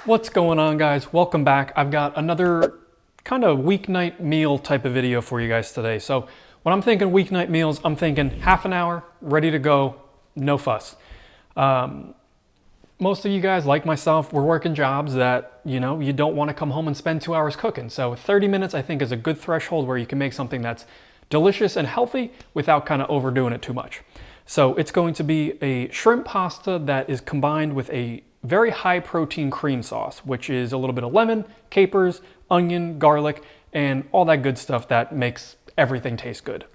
What's going on, guys? Welcome back. I've got another kind of weeknight meal type of video for you guys today. So when I'm thinking weeknight meals, I'm thinking half an hour, ready to go, no fuss. Most of you guys, like myself, we're working jobs that, you don't want to come home and spend 2 hours cooking. So 30 minutes, I think, is a good threshold where you can make something that's delicious and healthy without kind of overdoing it too much. So it's going to be a shrimp pasta that is combined with a very high protein cream sauce, which is a little bit of lemon, capers, onion, garlic, and all that good stuff that makes everything taste good.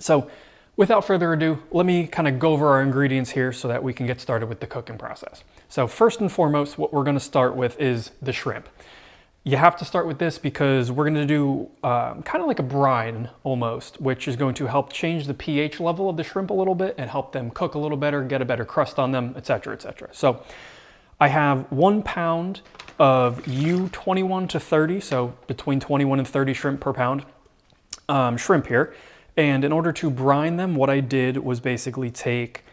So without further ado, let me kind of go over our ingredients here so that we can get started with the cooking process. So first and foremost, what we're going to start with is the shrimp. You have to start with this because we're going to do kind of like a brine almost, which is going to help change the pH level of the shrimp a little bit and help them cook a little better, get a better crust on them, etc., etc. So I have 1 pound of U21 to 30, so between 21 and 30 shrimp per pound shrimp here. And in order to brine them, what I did was basically take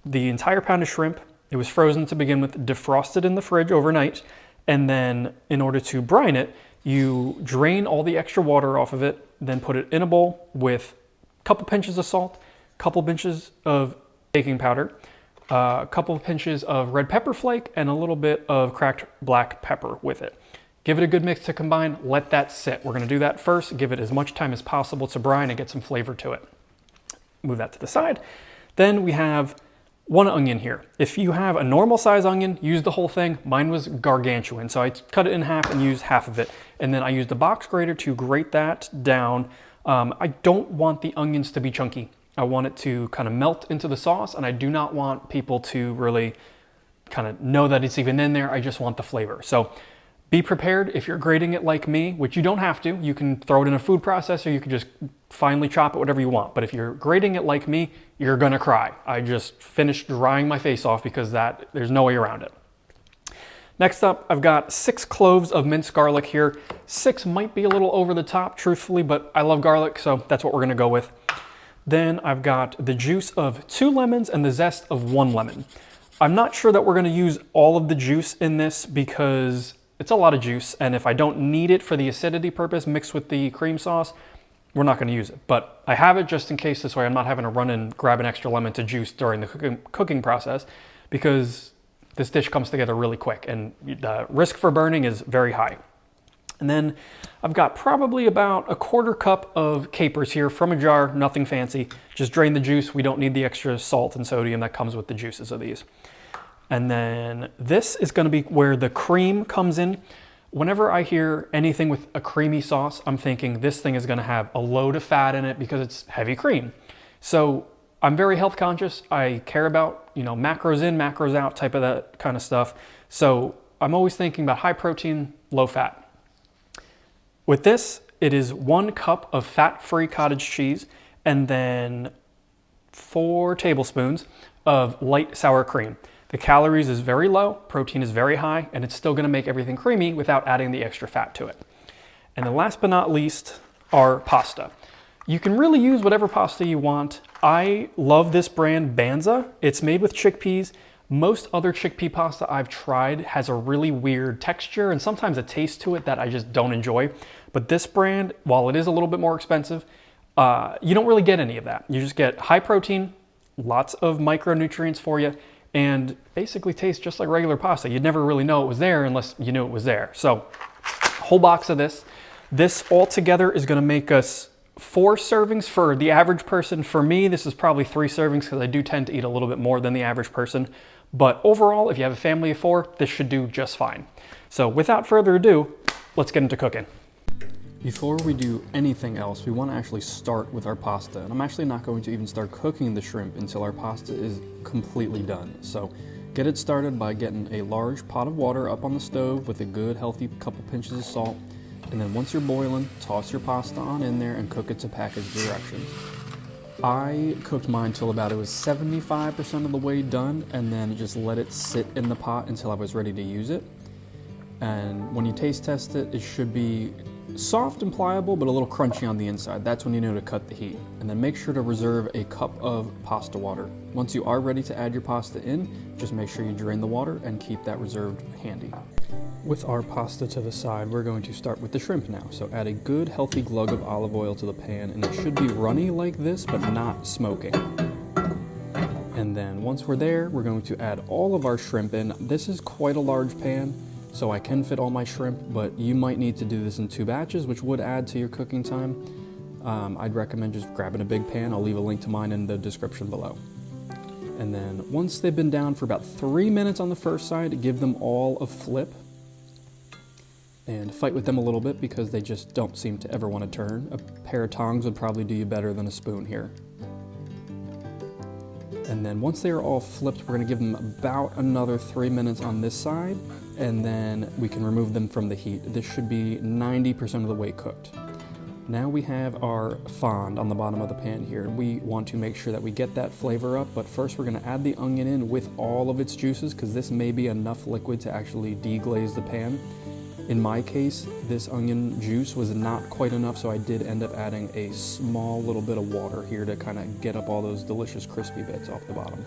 the entire pound of shrimp. It was frozen to begin with, defrosted in the fridge overnight. And then in order to brine it, you drain all the extra water off of it, then put it in a bowl with a couple pinches of salt, a couple pinches of baking powder, a couple of pinches of red pepper flake, and a little bit of cracked black pepper with it. Give it a good mix to combine, let that sit. We're gonna do that first, give it as much time as possible to brine and get some flavor to it. Move that to the side. Then we have 1 onion here. If you have a normal size onion, use the whole thing. Mine was gargantuan, so I cut it in half and used half of it. And then I used a box grater to grate that down. I don't want the onions to be chunky. I want it to kind of melt into the sauce, and I do not want people to really kind of know that it's even in there. I just want the flavor. So be prepared if you're grating it like me, which you don't have to. You can throw it in a food processor, you can just finely chop it, whatever you want. But if you're grating it like me, you're gonna cry. I just finished drying my face off because there's no way around it. Next up, I've got 6 cloves of minced garlic here. 6 might be a little over the top, truthfully, but I love garlic, so that's what we're gonna go with. Then I've got the juice of 2 lemons and the zest of 1 lemon. I'm not sure that we're gonna use all of the juice in this because it's a lot of juice, and if I don't need it for the acidity purpose mixed with the cream sauce, we're not going to use it. But I have it just in case, this way I'm not having to run and grab an extra lemon to juice during the cooking process, because this dish comes together really quick and the risk for burning is very high. And then I've got probably about a 1/4 cup of capers here from a jar, nothing fancy. Just drain the juice. We don't need the extra salt and sodium that comes with the juices of these. And then this is going to be where the cream comes in. Whenever I hear anything with a creamy sauce, I'm thinking this thing is going to have a load of fat in it because it's heavy cream. So I'm very health conscious. I care about, macros in, macros out type of that kind of stuff. So I'm always thinking about high protein, low fat. With this, it is 1 cup of fat-free cottage cheese and then 4 tablespoons of light sour cream. The calories is very low, protein is very high, and it's still gonna make everything creamy without adding the extra fat to it. And then last but not least, our pasta. You can really use whatever pasta you want. I love this brand, Banza. It's made with chickpeas. Most other chickpea pasta I've tried has a really weird texture and sometimes a taste to it that I just don't enjoy. But this brand, while it is a little bit more expensive, you don't really get any of that. You just get high protein, lots of micronutrients for you, and basically tastes just like regular pasta. You'd never really know it was there unless you knew it was there. So, whole box of this. This all together is gonna make us 4 servings for the average person. For me, this is probably 3 servings because I do tend to eat a little bit more than the average person. But overall, if you have a family of 4, this should do just fine. So without further ado, let's get into cooking. Before we do anything else, we want to actually start with our pasta. And I'm actually not going to even start cooking the shrimp until our pasta is completely done. So get it started by getting a large pot of water up on the stove with a good healthy couple pinches of salt. And then once you're boiling, toss your pasta on in there and cook it to package directions. I cooked mine till about it was 75% of the way done, and then just let it sit in the pot until I was ready to use it. And when you taste test it, it should be soft and pliable, but a little crunchy on the inside. That's when you know to cut the heat. And then make sure to reserve a cup of pasta water. Once you are ready to add your pasta in, just make sure you drain the water and keep that reserved handy. With our pasta to the side, we're going to start with the shrimp now. So add a good healthy glug of olive oil to the pan, and it should be runny like this, but not smoking. And then once we're there, we're going to add all of our shrimp in. This is quite a large pan, so I can fit all my shrimp, but you might need to do this in 2 batches, which would add to your cooking time. I'd recommend just grabbing a big pan. I'll leave a link to mine in the description below. And then once they've been down for about 3 minutes on the first side, give them all a flip and fight with them a little bit because they just don't seem to ever want to turn. A pair of tongs would probably do you better than a spoon here. And then once they are all flipped, we're going to give them about another 3 minutes on this side, and then we can remove them from the heat. This should be 90% of the way cooked. Now we have our fond on the bottom of the pan here. We want to make sure that we get that flavor up, but first we're going to add the onion in with all of its juices because this may be enough liquid to actually deglaze the pan. In my case, this onion juice was not quite enough, so I did end up adding a small little bit of water here to kind of get up all those delicious crispy bits off the bottom.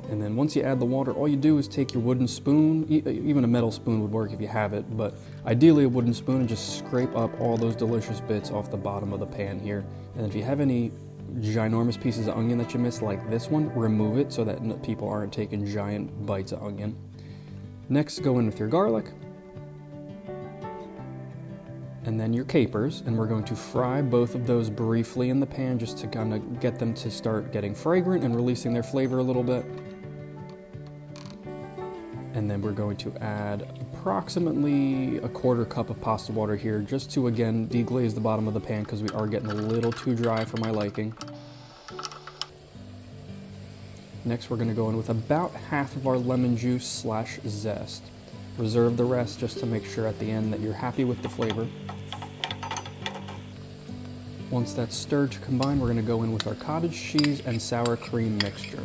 And then once you add the water, all you do is take your wooden spoon, even a metal spoon would work if you have it, but ideally a wooden spoon, and just scrape up all those delicious bits off the bottom of the pan here. And if you have any ginormous pieces of onion that you missed, like this one, remove it so that people aren't taking giant bites of onion. Next, go in with your garlic, and then your capers, and we're going to fry both of those briefly in the pan just to kind of get them to start getting fragrant and releasing their flavor a little bit. And then we're going to add approximately a 1/4 cup of pasta water here just to again deglaze the bottom of the pan because we are getting a little too dry for my liking. Next we're going to go in with about half of our lemon juice / zest. Reserve the rest just to make sure at the end that you're happy with the flavor. Once that's stirred to combine, we're going to go in with our cottage cheese and sour cream mixture.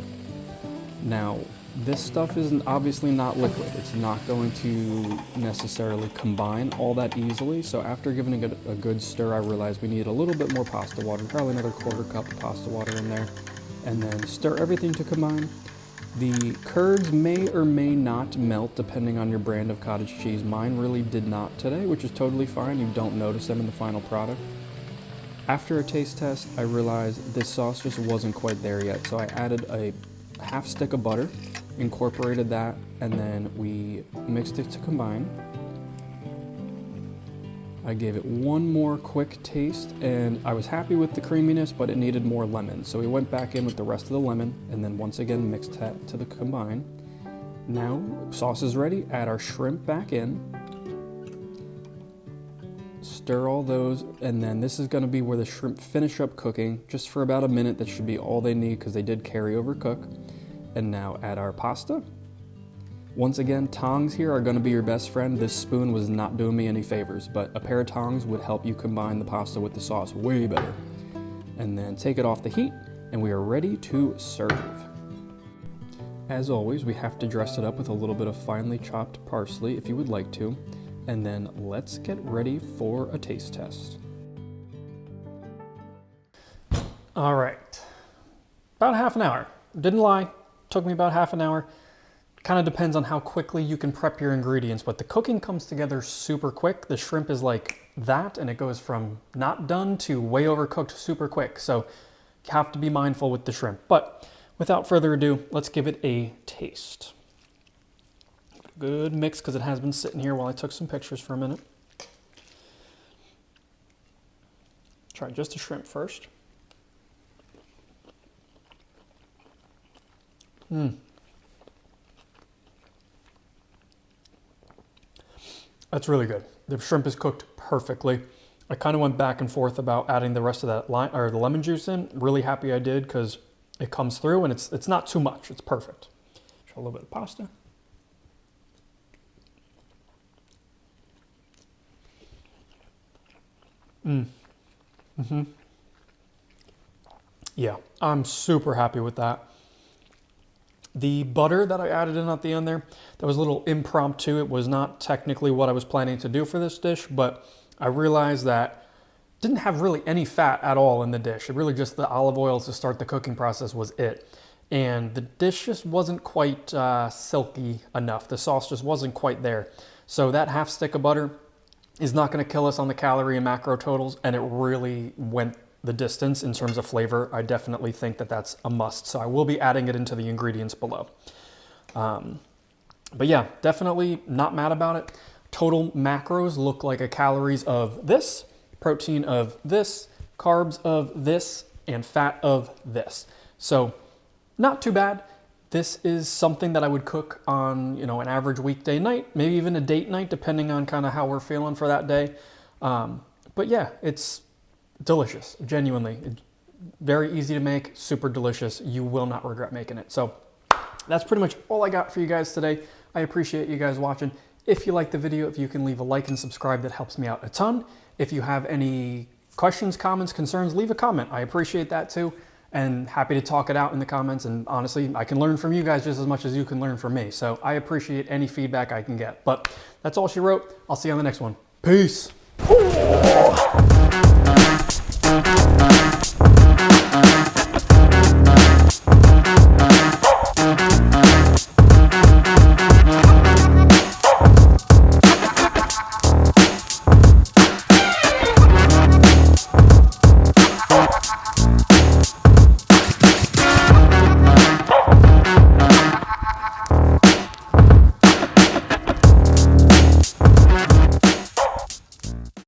Now, this stuff is obviously not liquid. It's not going to necessarily combine all that easily. So after giving it a good stir, I realized we need a little bit more pasta water, probably another 1/4 cup of pasta water in there. And then stir everything to combine. The curds may or may not melt depending on your brand of cottage cheese. Mine really did not today, which is totally fine. You don't notice them in the final product. After a taste test, I realized this sauce just wasn't quite there yet. So I added a half stick of butter, incorporated that, and then we mixed it to combine. I gave it one more quick taste, and I was happy with the creaminess, but it needed more lemon. So we went back in with the rest of the lemon, and then once again mixed that to the combine. Now, sauce is ready. Add our shrimp back in. Stir all those, and then this is going to be where the shrimp finish up cooking, just for about a minute. That should be all they need because they did carry over cook. And now add our pasta. Once again, tongs here are going to be your best friend. This spoon was not doing me any favors, but a pair of tongs would help you combine the pasta with the sauce way better. And then take it off the heat, and we are ready to serve. As always, we have to dress it up with a little bit of finely chopped parsley if you would like to. And then let's get ready for a taste test. All right, about half an hour. Didn't lie, took me about half an hour. Kind of depends on how quickly you can prep your ingredients, but the cooking comes together super quick. The shrimp is like that, and it goes from not done to way overcooked super quick. So you have to be mindful with the shrimp. But without further ado, let's give it a taste. Good mix because it has been sitting here while I took some pictures for a minute. Try just the shrimp first. That's really good. The shrimp is cooked perfectly. I kind of went back and forth about adding the rest of that the lemon juice in. Really happy I did because it comes through and it's not too much. It's perfect. Try a little bit of pasta. Yeah, I'm super happy with that. The butter that I added in at the end there, that was a little impromptu. It was not technically what I was planning to do for this dish, but I realized that it didn't have really any fat at all in the dish. It really just the olive oil to start the cooking process was it. And the dish just wasn't quite silky enough. The sauce just wasn't quite there. So that half stick of butter is not going to kill us on the calorie and macro totals, and it really went the distance in terms of flavor. I definitely think that that's a must. So I will be adding it into the ingredients below. But yeah, definitely not mad about it. Total macros look like a calories of this, protein of this, carbs of this, and fat of this. So not too bad. This is something that I would cook on, you know, an average weekday night, maybe even a date night, depending on kind of how we're feeling for that day. But yeah, it's delicious, genuinely. Very easy to make, super delicious. You will not regret making it. So that's pretty much all I got for you guys today. I appreciate you guys watching. If you liked the video, if you can leave a like and subscribe, that helps me out a ton. If you have any questions, comments, concerns, leave a comment. I appreciate that too. And happy to talk it out in the comments. And honestly, I can learn from you guys just as much as you can learn from me. So I appreciate any feedback I can get. But that's all she wrote. I'll see you on the next one. Peace.